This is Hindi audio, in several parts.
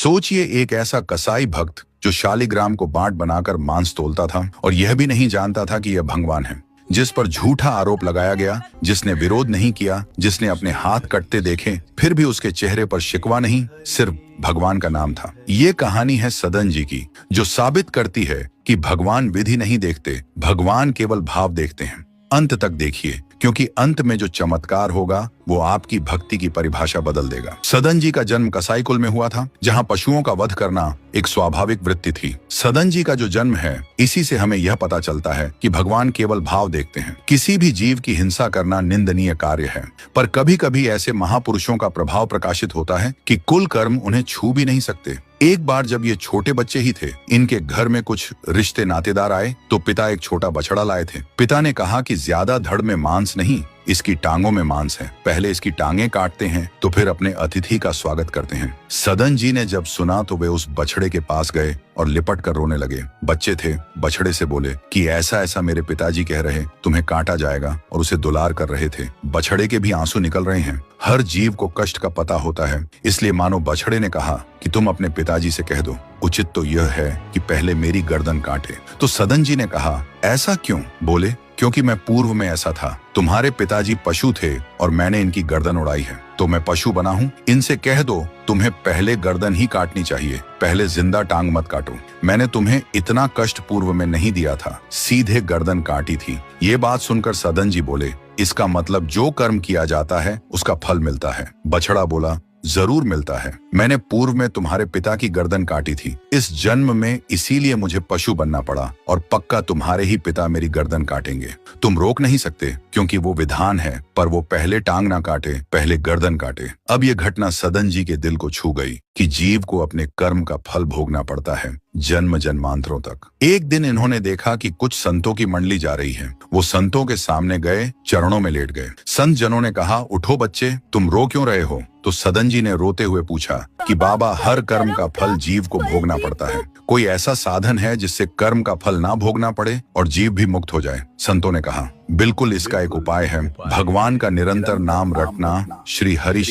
सोचिए, एक ऐसा कसाई भक्त जो शालिग्राम को बांट बनाकर मांस तोलता था और यह भी नहीं जानता था कि यह भगवान है, जिस पर झूठा आरोप लगाया गया, जिसने विरोध नहीं किया, जिसने अपने हाथ कटते देखे, फिर भी उसके चेहरे पर शिकवा नहीं, सिर्फ भगवान का नाम था। ये कहानी है सदन जी की, जो साबित करती है कि भगवान विधि नहीं देखते, भगवान केवल भाव देखते हैं। अंत तक देखिए, क्योंकि अंत में जो चमत्कार होगा वो आपकी भक्ति की परिभाषा बदल देगा। सदन जी का जन्म कसाई कुल में हुआ था, जहां पशुओं का वध करना एक स्वाभाविक वृत्ति थी। सदन जी का जो जन्म है, इसी से हमें यह पता चलता है कि भगवान केवल भाव देखते हैं। किसी भी जीव की हिंसा करना निंदनीय कार्य है, पर कभी कभी ऐसे महापुरुषों का प्रभाव प्रकाशित होता है कि कुल कर्म उन्हें छू भी नहीं सकते। एक बार जब ये छोटे बच्चे ही थे, इनके घर में कुछ रिश्ते नातेदार आए तो पिता एक छोटा बछड़ा लाए थे। पिता ने कहा कि ज्यादा धड़ में मांस नहीं, इसकी टांगों में मांस है। पहले इसकी टांगें काटते हैं तो फिर अपने अतिथि का स्वागत करते हैं। सदन जी ने जब सुना तो वे उस बछड़े के पास गए और लिपट कर रोने लगे। बच्चे थे, बछड़े से बोले कि ऐसा ऐसा मेरे पिताजी कह रहे, तुम्हें काटा जाएगा, और उसे दुलार कर रहे थे। बछड़े के भी आंसू निकल रहे हैं। हर जीव को कष्ट का पता होता है, इसलिए मानो बछड़े ने कहा कि तुम अपने पिताजी से कह दो, उचित तो यह है कि पहले मेरी गर्दन काटे। तो सदन जी ने कहा, ऐसा क्यों? बोले, क्योंकि मैं पूर्व में ऐसा था। तुम्हारे पिताजी पशु थे और मैंने इनकी गर्दन उड़ाई है, तो मैं पशु बना हूँ। इनसे कह दो तुम्हें पहले गर्दन ही काटनी चाहिए, पहले जिंदा टांग मत काटो। मैंने तुम्हें इतना कष्ट पूर्व में नहीं दिया था, सीधे गर्दन काटी थी। ये बात सुनकर सदन जी बोले, इसका मतलब जो कर्म किया जाता है उसका फल मिलता है। बछड़ा बोला, जरूर मिलता है। मैंने पूर्व में तुम्हारे पिता की गर्दन काटी थी, इस जन्म में इसीलिए मुझे पशु बनना पड़ा, और पक्का तुम्हारे ही पिता मेरी गर्दन काटेंगे। तुम रोक नहीं सकते, क्योंकि वो विधान है, पर वो पहले टांग ना काटे, पहले गर्दन काटे। अब ये घटना सदन जी के दिल को छू गई कि जीव को अपने कर्म का फल भोगना पड़ता है, जन्म जन्मांतरों तक। एक दिन इन्होंने देखा कि कुछ संतों की मंडली जा रही है। वो संतों के सामने गए, चरणों में लेट गए। संत जनों ने कहा, उठो बच्चे, तुम रो क्यों रहे हो? तो सदन जी ने रोते हुए पूछा कि बाबा, हर कर्म का फल जीव को भोगना पड़ता है। कोई ऐसा साधन है जिससे कर्म का फल ना भोगना पड़े और जीव भी मुक्त हो जाए? संतों ने कहा, बिल्कुल, इसका एक उपाय है, भगवान का निरंतर नाम रटना, श्री हरि।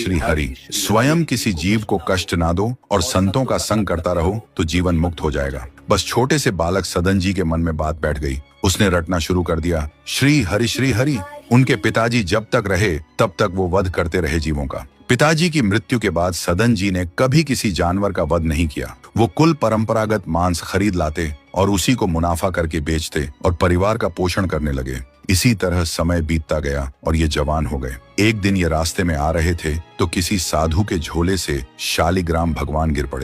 स्वयं किसी जीव को कष्ट ना दो और संतों का संग करता रहो तो जीवन मुक्त हो जाएगा। बस छोटे से बालक सदन जी के मन में बात बैठ गई। उसने रटना शुरू कर दिया, श्री हरि। उनके पिताजी जब तक रहे तब तक वो वध करते रहे जीवों का। पिताजी की मृत्यु के बाद सदन जी ने कभी किसी जानवर का वध नहीं किया। वो कुल परंपरागत मांस खरीद लाते और उसी को मुनाफा करके बेचते और परिवार का पोषण करने लगे। इसी तरह समय बीतता गया और ये जवान हो गए। एक दिन ये रास्ते में आ रहे थे तो किसी साधु के झोले से शालिग्राम भगवान गिर पड़े।